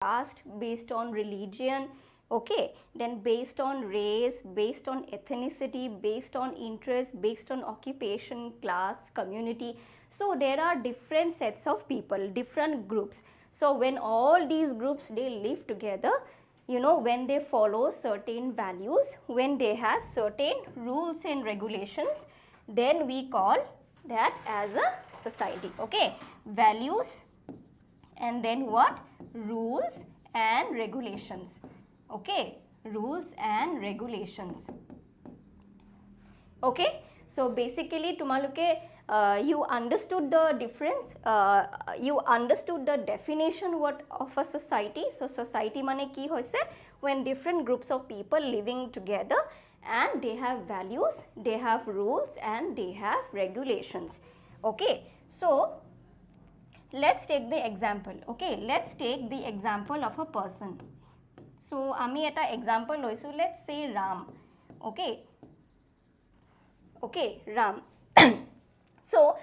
caste, based on religion, okay, then based on race, based on ethnicity, based on interest, based on occupation, class, community. So there are different sets of people, different groups. So when all these groups they live together, you know, when they follow certain values, when they have certain rules and regulations, then we call that as a society. Okay, values and then what? Rules and regulations. Okay, rules and regulations. Okay, so basically tumaluke you understood the difference, you understood the definition what of a society. So society mane ki hoise? When different groups of people living together and they have values, they have rules and they have regulations. Okay, so let's take the example. Okay, let's take the example of a person. So ami eta example loisu, let's say Ram. Okay, okay, Ram. So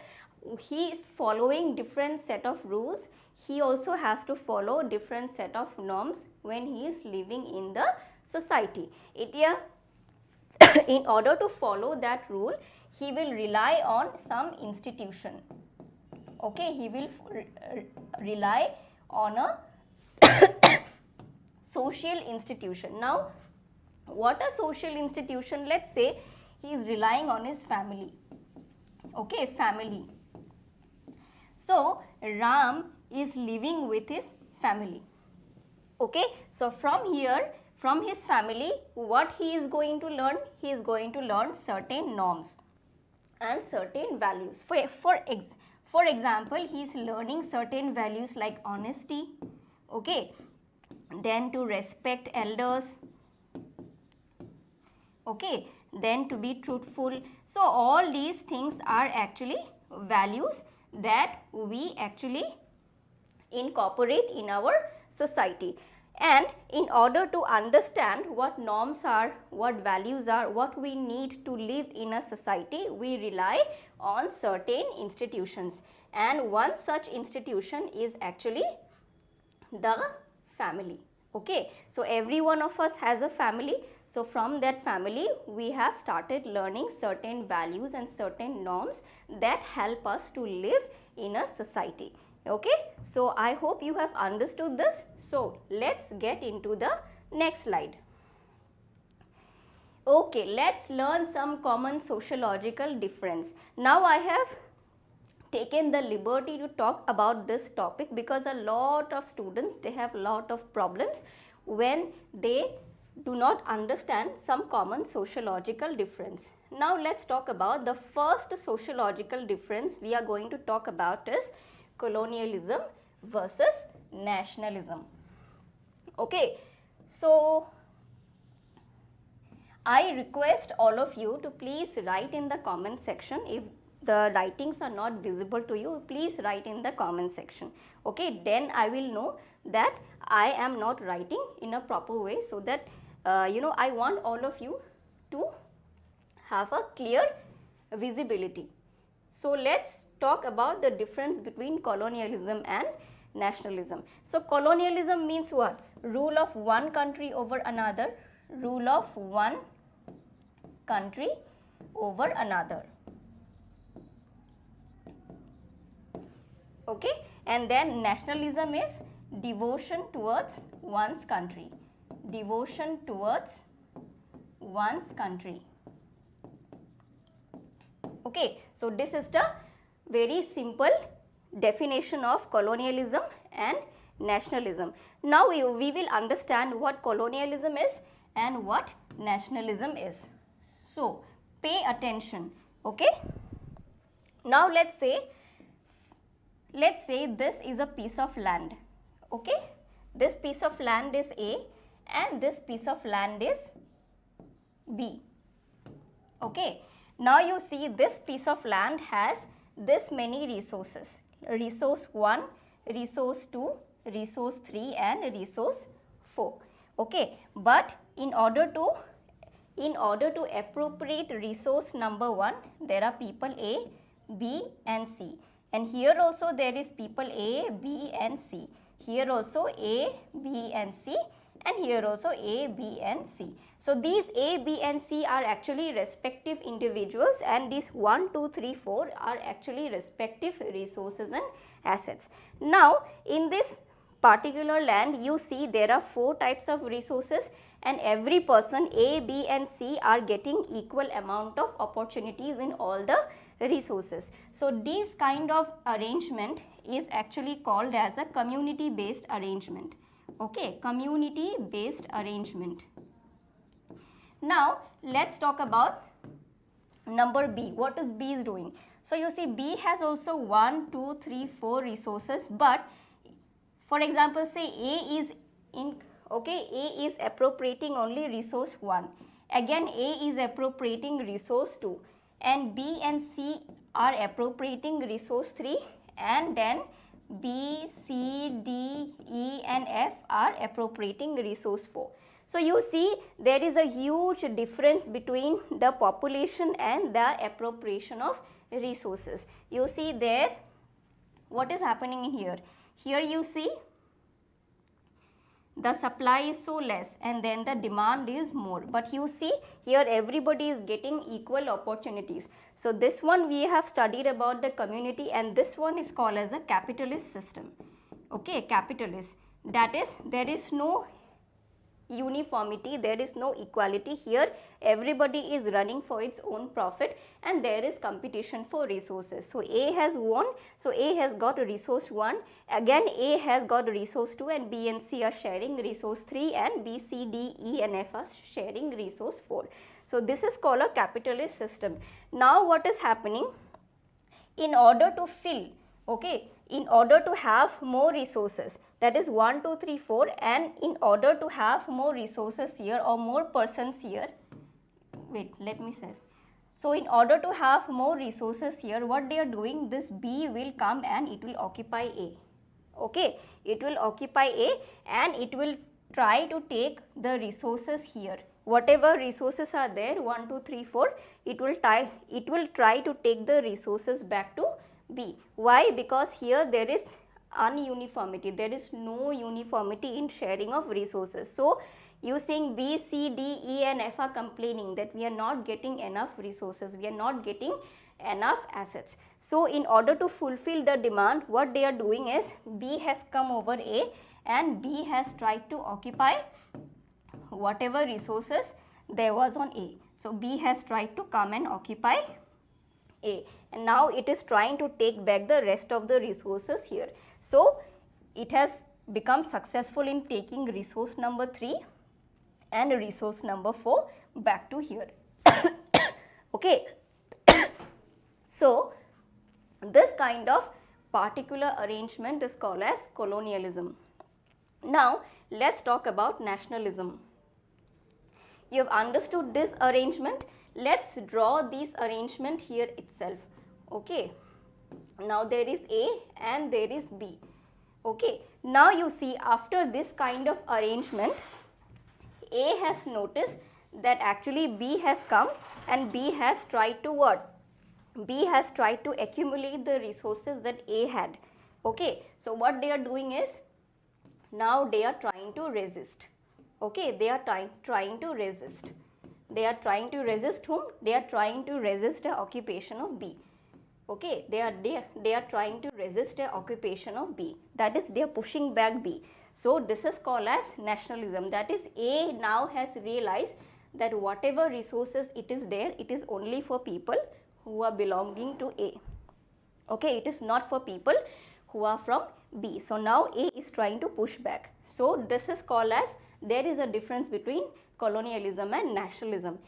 he is following different set of rules. He also has to follow different set of norms when he is living in the society. In order to follow that rule, he will rely on some institution. Okay, he will rely on a social institution. Now, what a social institution? Let's say he is relying on his family. Okay, family. So Ram is living with his family. Okay, so from here, from his family, what he is going to learn? He is going to learn certain norms and certain values. For example, he is learning certain values like honesty, okay, then to respect elders, okay, then to be truthful. So all these things are actually values that we actually incorporate in our society. And in order to understand what norms are, what values are, what we need to live in a society, we rely on certain institutions. And one such institution is actually the family. Okay, so every one of us has a family. So from that family, we have started learning certain values and certain norms that help us to live in a society. Okay, so I hope you have understood this. So let's get into the next slide. Okay, let's learn some common sociological difference. Now I have taken the liberty to talk about this topic because a lot of students, they have a lot of problems when they do not understand some common sociological difference. Now let's talk about the first sociological difference we are going to talk about is colonialism versus nationalism. Okay, so I request all of you to please write in the comment section. If the writings are not visible to you, please write in the comment section. Okay, then I will know that I am not writing in a proper way, so that you know, I want all of you to have a clear visibility. So let's talk about the difference between colonialism and nationalism. So colonialism means what? Rule of one country over another, rule of one country over another. Okay, and then nationalism is devotion towards one's country, devotion towards one's country. Okay, so this is the very simple definition of colonialism and nationalism. Now we will understand what colonialism is and what nationalism is. So pay attention. Okay, now let's say this is a piece of land. Okay, this piece of land is A and this piece of land is B. Okay, now you see this piece of land has this many resources: resource 1, resource 2, resource 3 and resource 4. Okay, but in order to appropriate resource number 1, there are people A, B and C, and here also there is people A, B and C. here also A, B and C, and here also A, B and C. So these A, B and C are actually respective individuals, and these 1, 2, 3, 4 are actually respective resources and assets. Now in this particular land, you see there are 4 types of resources, and every person A, B and C are getting equal amount of opportunities in all the resources. So this kind of arrangement is actually called as a community based arrangement. Okay, community based arrangement. Now let's talk about number B. What is B is doing? So you see B has also 1, 2, 3, 4 resources, but for example say A is appropriating only resource 1, again A is appropriating resource 2, and B and C are appropriating resource 3, and then B, C, D, E and F are appropriating resource 4. So you see there is a huge difference between the population and the appropriation of resources. You see there what is happening in here. Here you see the supply is so less and then the demand is more, but you see here everybody is getting equal opportunities. So this one we have studied about the community, and this one is called as a capitalist system. Okay, capitalist, that is there is no uniformity, there is no equality here, everybody is running for its own profit and there is competition for resources. So A has won, so A has got resource 1, again A has got resource 2, and B and C are sharing resource 3, and B, C, D, E and F are sharing resource 4. So this is called a capitalist system. Now what is happening, in order to fill, okay, in order to have more resources, that is 1, 2, 3, 4, and in order to have more resources here or more persons here, wait, let me say. So in order to have more resources here, what they are doing, this B will come and it will occupy A. Okay, it will occupy A and it will try to take the resources here. Whatever resources are there, 1, 2, 3, 4, it will try to take the resources back to B. Why? Because here there is ununiformity, there is no uniformity in sharing of resources. So you seeing B, C, D, E and F are complaining that we are not getting enough resources, we are not getting enough assets. So in order to fulfill the demand, what they are doing is B has come over A and B has tried to occupy whatever resources there was on A. So B has tried to come and occupy A, and now it is trying to take back the rest of the resources here. So it has become successful in taking resource number 3 and resource number 4 back to here. Okay. So this kind of particular arrangement is called as colonialism. Now let's talk about nationalism. You have understood this arrangement. Let's draw this arrangement here itself. Okay, now there is A and there is B. Okay, now you see after this kind of arrangement, A has noticed that actually B has come and B has tried to what? B has tried to accumulate the resources that A had. Okay, so what they are doing is, now they are trying to resist. Okay, they are trying to resist. They are trying to resist whom? They are trying to resist the occupation of B. Okay, they are trying to resist the occupation of B. That is, they are pushing back B. So this is called as nationalism. That is, A now has realized that whatever resources it is there, it is only for people who are belonging to A. Okay, it is not for people who are from B. So now A is trying to push back. So this is called as, there is a difference between colonialism and nationalism.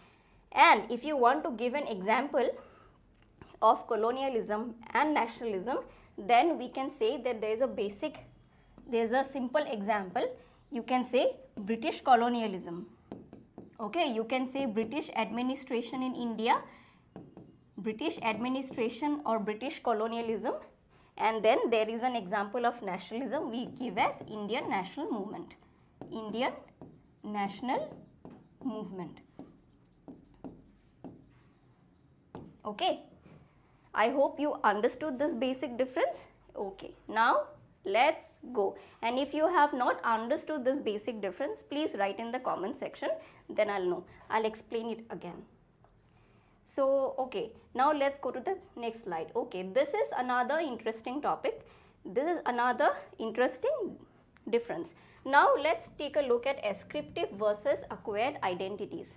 And if you want to give an example of colonialism and nationalism, then we can say that there is a simple example. You can say British colonialism. Okay, you can say British administration in India, British administration or British colonialism, and then there is an example of nationalism we give as Indian national movement. Indian national movement. Okay, I hope you understood this basic difference. Okay, now Let's go. And if you have not understood this basic difference, please write in the comment section, then I'll know. I'll explain it again. So, okay, now let's go to the next slide. Okay, this is another interesting topic. This is another interesting difference. Now, let's take a look at ascriptive versus acquired identities.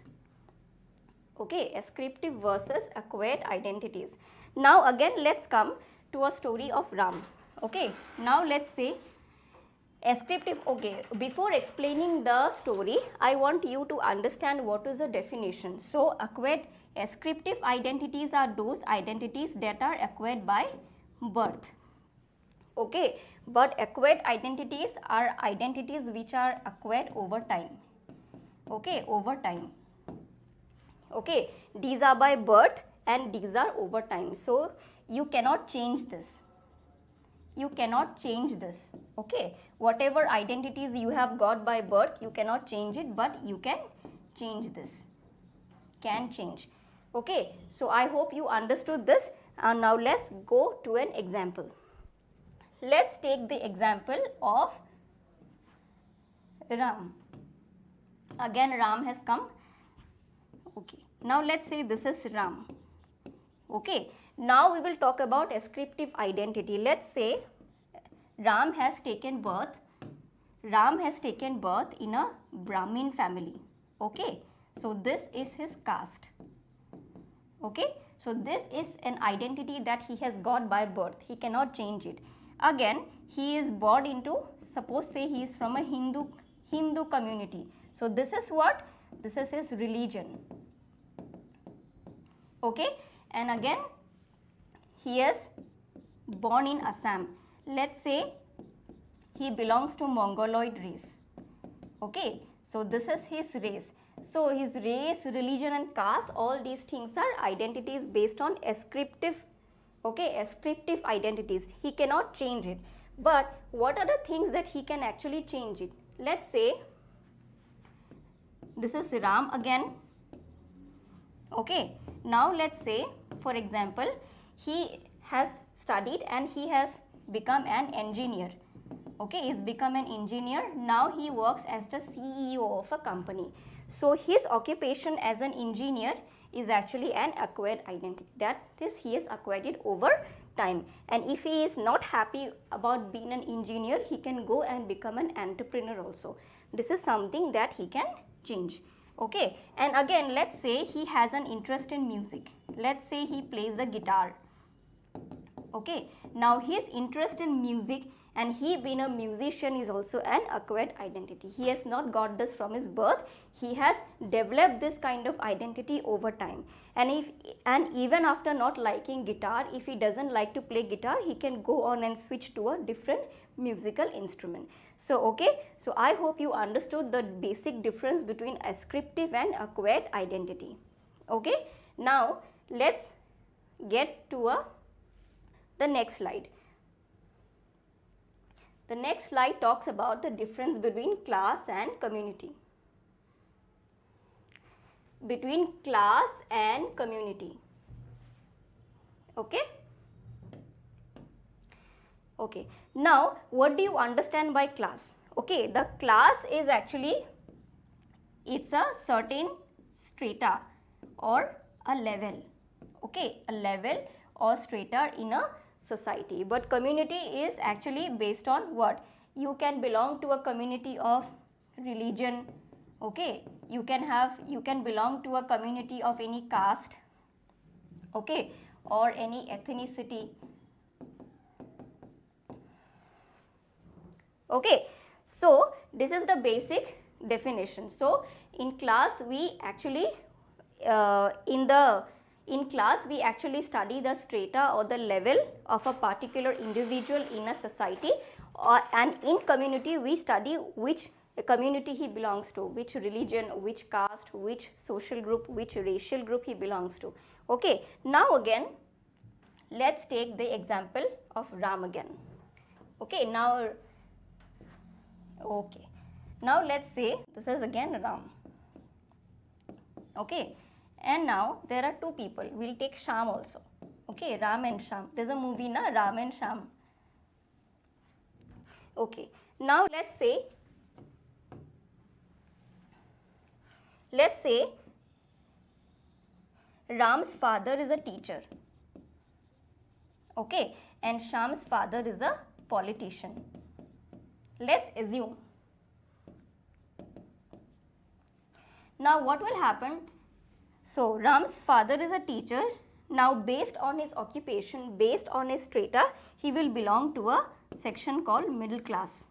Okay, ascriptive versus acquired identities. Now, again, let's come to a story of Ram. Okay, now let's say ascriptive. Okay, before explaining the story, I want you to understand what is the definition. So, acquired ascriptive identities are those identities that are acquired by birth. Okay, but acquired identities are identities which are acquired over time. Okay, over time. Okay, these are by birth and these are over time. So, you cannot change this. You cannot change this. Okay, whatever identities you have got by birth, you cannot change it, but you can change this. Can change. Okay, so I hope you understood this. And now let's go to an example. Let's take the example of Ram. Again, Ram has come. Okay, now let's say this is Ram. Okay, now we will talk about ascriptive identity. Let's say Ram has taken birth. Ram has taken birth in a Brahmin family. Okay, so this is his caste. Okay, so this is an identity that he has got by birth. He cannot change it. Again, he is born into, suppose say he is from a Hindu community. So this is what? This is his religion. Okay, and again he is born in Assam. Let's say he belongs to Mongoloid race. Okay, so this is his race. So his race, religion and caste, all these things are identities based on ascriptive, okay, ascriptive identities. He cannot change it. But what are the things that he can actually change it? Let's say this is Ram again. Okay, now let's say for example he has studied and he has become an engineer. Okay, he's become an engineer. Now he works as the CEO of a company. So his occupation as an engineer is actually an acquired identity. That is, he has acquired it over time. And if he is not happy about being an engineer, he can go and become an entrepreneur also. This is something that he can change. Okay, and again let's say he has an interest in music. Let's say he plays the guitar. Okay, now his interest in music and he being a musician is also an acquired identity. He has not got this from his birth. He has developed this kind of identity over time. And even after not liking guitar, if he doesn't like to play guitar, he can go on and switch to a different musical instrument. So, okay, so I hope you understood the basic difference between ascriptive and acquired identity. Okay, now let's get to the next slide. The next slide talks about the difference between class and community. Between class and community. Okay? Okay. Now, what do you understand by class? Okay, the class is actually, it's a certain strata or a level. Okay, a level or strata in a society. But community is actually based on what? You can belong to a community of religion. Okay, you can belong to a community of any caste. Okay, or any ethnicity. Okay, so this is the basic definition. So in class we actually in class we actually study the strata or the level of a particular individual in a society, and in community we study which community he belongs to, which religion, which caste, which social group, which racial group he belongs to. Okay, now again let's take the example of Ram again. Okay, now let's say this is again Ram. Okay, and now there are two people. We'll take Sham also. Okay, Ram and Sham. There's a movie na, Ram and Sham. Okay, now let's say Ram's father is a teacher, okay, and Shyam's father is a politician. Let's assume. Now what will happen? So Ram's father is a teacher. Now based on his occupation, based on his strata, he will belong to a section called middle class.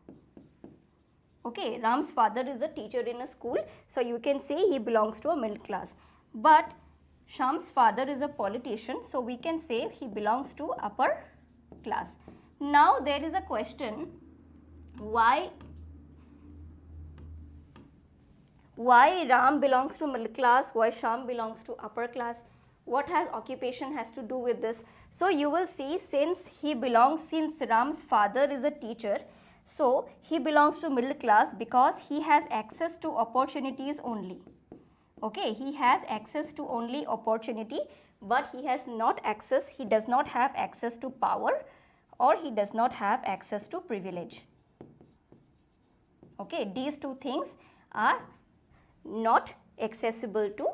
Okay, Ram's father is a teacher in a school, so you can say he belongs to a middle class. But Shyam's father is a politician, so we can say he belongs to upper class. Now there is a question, why Ram belongs to middle class, why Shyam belongs to upper class? What has occupation has to do with this? So you will see, since Ram's father is a teacher, so he belongs to middle class because he has access to opportunities only. Okay, he has access to only opportunity, but he does not have access to power, or he does not have access to privilege. Okay, these two things are not accessible to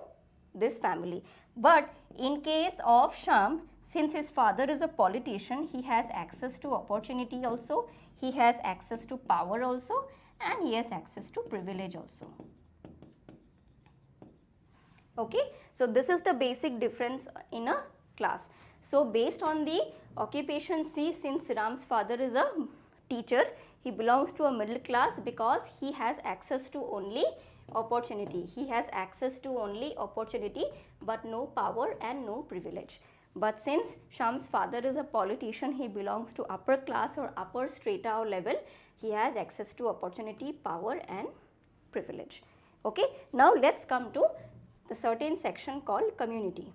this family. But in case of Shyam, since his father is a politician, he has access to opportunity also, he has access to power also, and he has access to privilege also. Okay, so this is the basic difference in a class. So based on the occupation, see, since Ram's father is a teacher, he belongs to a middle class because he has access to only opportunity. He has access to only opportunity, but no power and no privilege. But since Shyam's father is a politician, he belongs to upper class or upper strata or level. He has access to opportunity, power and privilege. Okay, now let's come to the certain section called community.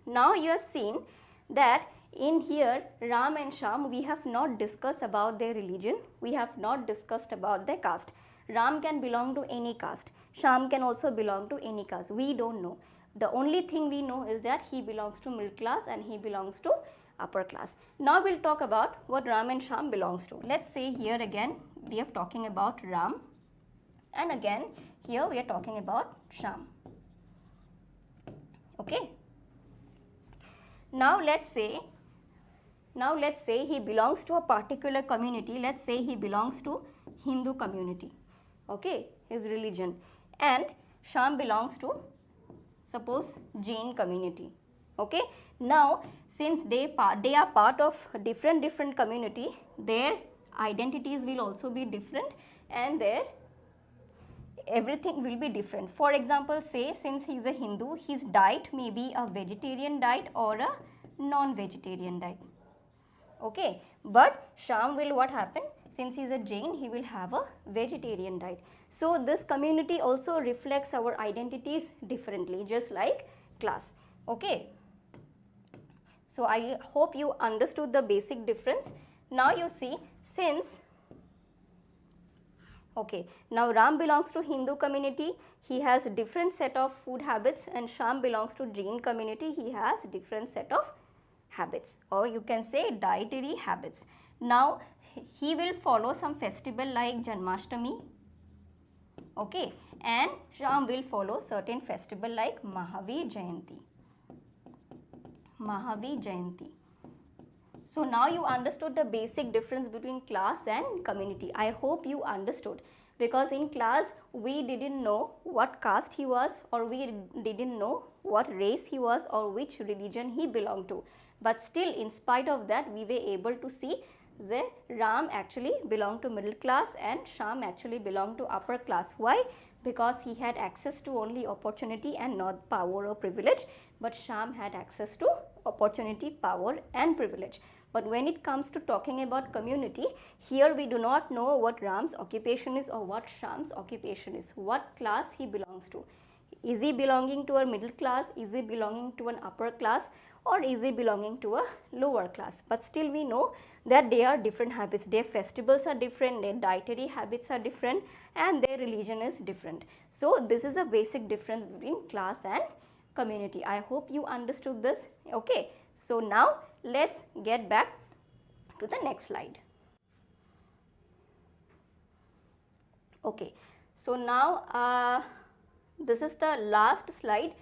Now you have seen that in here Ram and Shyam, we have not discussed about their religion, we have not discussed about their caste. Ram can belong to any caste, Shyam can also belong to any caste, we don't know. The only thing we know is that he belongs to middle class and he belongs to upper class. Now we'll talk about what Ram and Shyam belongs to. Let's say here again we are talking about Ram, and again here we are talking about Shyam. Okay. Now let's say he belongs to a particular community. Let's say he belongs to Hindu community. Okay, his religion, and Shyam belongs to, suppose, Jain community. Okay. Now since they are part of different community, their identities will also be different and their everything will be different. For example, say since he is a Hindu, his diet may be a vegetarian diet or a non-vegetarian diet. Okay, but Shyam will what happen? Since he is a Jain, he will have a vegetarian diet. So this community also reflects our identities differently, just like class. Okay. So I hope you understood the basic difference. Now you see, since okay, now Ram belongs to Hindu community, he has a different set of food habits, and Shyam belongs to Jain community, he has different set of habits, or you can say dietary habits. Now he will follow some festival like Janmashtami, okay, and Shyam will follow certain festival like Mahavir Jayanti. So now you understood the basic difference between class and community. I hope you understood, because in class we didn't know what caste he was, or we didn't know what race he was, or which religion he belonged to. But still, in spite of that, we were able to see that Ram actually belonged to middle class and Shyam actually belonged to upper class. Why? Because he had access to only opportunity and not power or privilege, but Shyam had access to opportunity, power and privilege. But when it comes to talking about community, here we do not know what Ram's occupation is or what Shyam's occupation is, what class he belongs to. Is he belonging to a middle class, is he belonging to an upper class, or is he belonging to a lower class? But still we know that they are different habits, their festivals are different, their dietary habits are different, and their religion is different. So this is a basic difference between class and community. I hope you understood this. Okay, so now let's get back to the next slide. Okay, so now this is the last slide.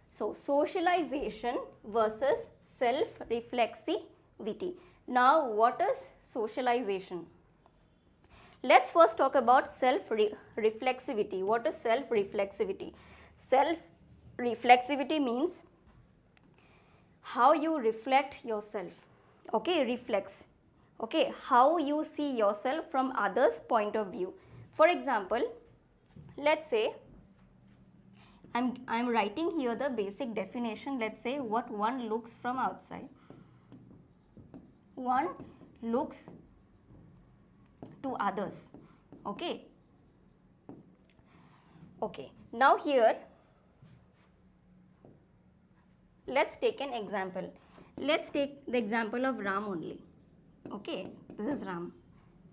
So socialization versus self-reflexivity. Now what is socialization? Let's first talk about self-reflexivity. What is self-reflexivity? Self-reflexivity means how you reflect yourself. Okay, reflex. Okay, how you see yourself from others' point of view. For example, let's say I'm writing here the basic definition. Let's say what one looks from outside. One looks to others. Okay. Okay. Now here, let's take an example. Let's take the example of Ram only. Okay. This is Ram.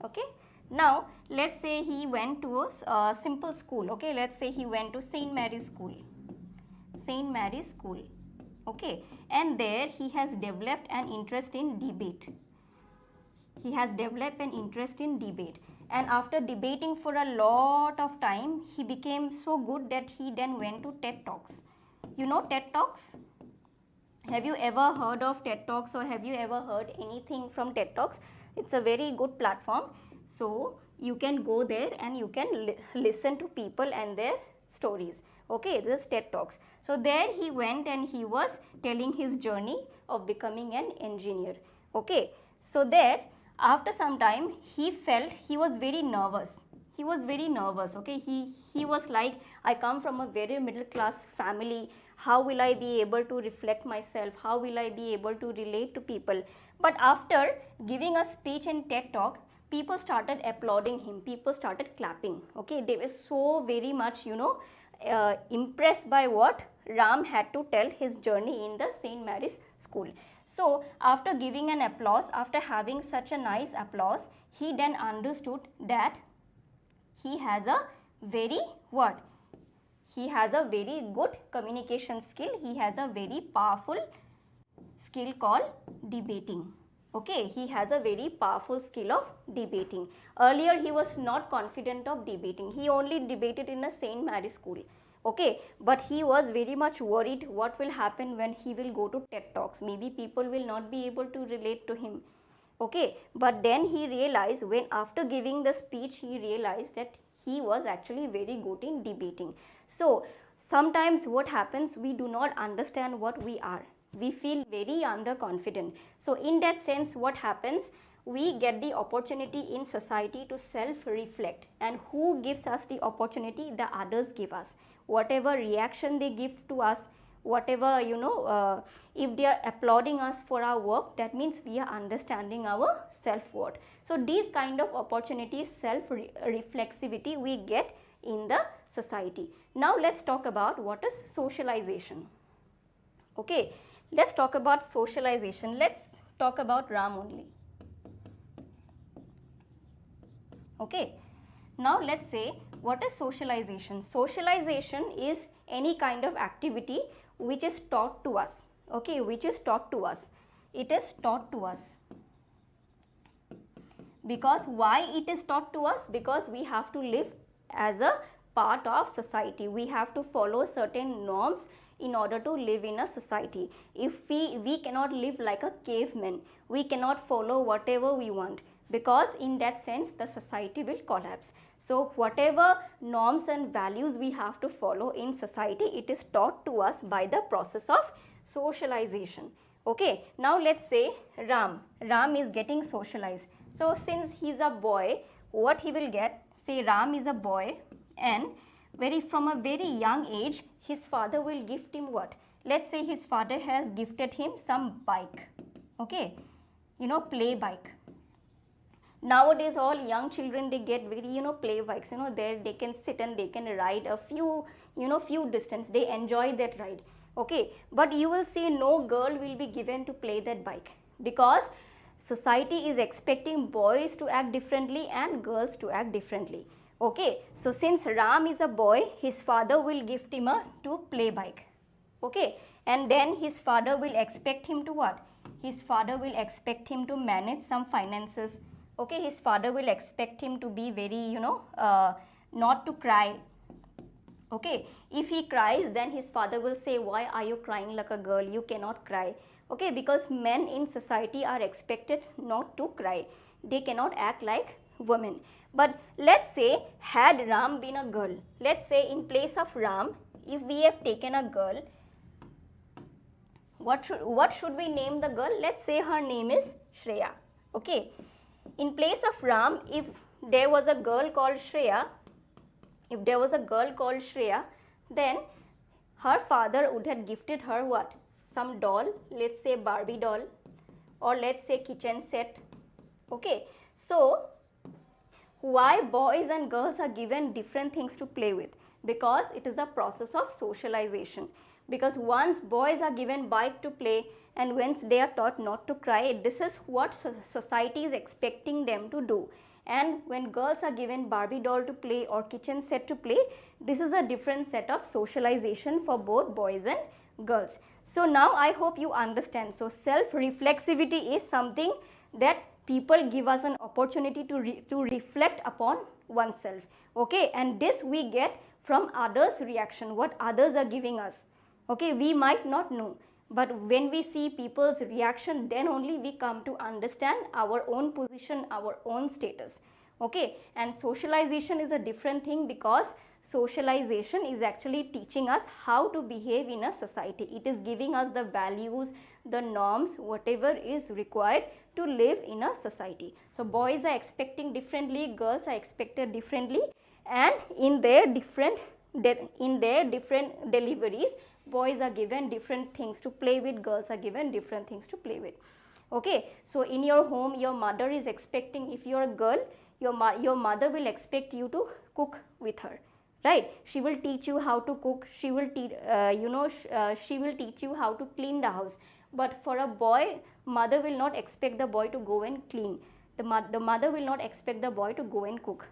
Okay. Now, let's say he went to a simple school. Okay. Let's say he went to St. Mary's School. St. Mary's School. Okay. And there he has developed an interest in debate. He has developed an interest in debate, and after debating for a lot of time, he became so good that he then went to TED Talks. You know TED Talks? Have you ever heard of TED Talks, or have you ever heard anything from TED Talks? It's a very good platform. So you can go there and you can listen to people and their stories. Okay, this is TED Talks. So there he went and he was telling his journey of becoming an engineer. Okay, so there after some time he felt he was very nervous. He was very nervous. Okay, he was like, I come from a very middle class family. How will I be able to reflect myself? How will I be able to relate to people? But after giving a speech in TED Talk, people started applauding him. People started clapping. Okay, they were so very much, impressed by what Ram had to tell his journey in the St. Mary's School. So after giving an applause, after having such a nice applause, he then understood that he has a very what? He has a very good communication skill. He has a very powerful skill called debating. Okay, he has a very powerful skill of debating. Earlier he was not confident of debating. He only debated in a St. Mary's School. Okay, but he was very much worried what will happen when he will go to TED Talks. Maybe people will not be able to relate to him. Okay, but then he realized, when after giving the speech, he realized that he was actually very good in debating. So sometimes what happens, we do not understand what we are. We feel very underconfident. So in that sense, what happens, we get the opportunity in society to self-reflect. And who gives us the opportunity? The others give us. Whatever reaction they give to us, whatever, if they are applauding us for our work, that means we are understanding our self-worth. So these kind of opportunities, self-reflexivity, we get in the society. Now let's talk about what is socialization. Okay, let's talk about socialization. Let's talk about Ram only. Okay, now let's say what is socialization. Socialization is any kind of activity which is taught to us. Okay, which is taught to us. It is taught to us. Because why it is taught to us? Because we have to live as a part of society. We have to follow certain norms in order to live in a society. If we cannot live like a caveman, we cannot follow whatever we want, because in that sense the society will collapse. So whatever norms and values we have to follow in society, it is taught to us by the process of socialization. Okay, now let's say Ram is getting socialized. So since he is a boy, what he will get, say Ram is a boy, and from a very young age his father will gift him what? Let's say his father has gifted him some bike. Okay, play bike. Nowadays all young children, they get very play bikes, there they can sit and they can ride a few distance, they enjoy that ride. Okay, but you will see no girl will be given to play that bike, because society is expecting boys to act differently and girls to act differently. Okay, so since Ram is a boy, his father will gift him a play bike. Okay, and then his father will expect him to what? His father will expect him to manage some finances. Okay, his father will expect him to be very not to cry. Okay, if he cries, then his father will say, why are you crying like a girl, you cannot cry. Okay, because men in society are expected not to cry, they cannot act like women. But let's say had Ram been a girl, let's say in place of Ram, if we have taken a girl, what should we name the girl? Let's say her name is Shreya. Okay, in place of Ram, if there was a girl called Shreya, then her father would have gifted her what? Some doll, let's say Barbie doll, or let's say kitchen set. Okay, so why boys and girls are given different things to play with? Because it is a process of socialization. Because once boys are given bike to play and once they are taught not to cry, this is what society is expecting them to do. And when girls are given Barbie doll to play or kitchen set to play, this is a different set of socialization for both boys and girls. So now I hope you understand. So self-reflexivity is something that people give us an opportunity to reflect upon oneself. Okay, and this we get from others' reaction, what others are giving us. Okay, we might not know, but when we see people's reaction, then only we come to understand our own position, our own status. Okay, and socialization is a different thing, because socialization is actually teaching us how to behave in a society. It is giving us the values, the norms, whatever is required to live in a society. So boys are expecting differently, girls are expected differently, and in their different deliveries, boys are given different things to play with, girls are given different things to play with. Okay, so in your home, your mother is expecting, if you are a girl, your mother will expect you to cook with her, right? She will teach you how to cook, she will teach she will teach you how to clean the house. But for a boy, mother will not expect the boy to go and clean, the mother will not expect the boy to go and cook.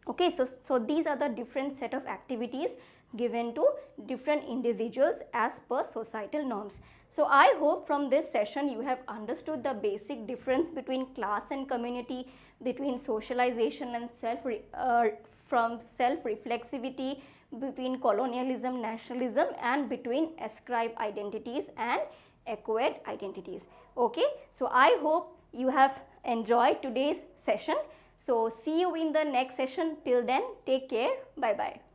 Okay, so these are the different set of activities given to different individuals as per societal norms. So I hope from this session you have understood the basic difference between class and community, between socialization and from self-reflexivity, between colonialism, nationalism, and between ascribed identities and acquired identities. Okay, so I hope you have enjoyed today's session. So see you in the next session. Till then, take care. Bye bye.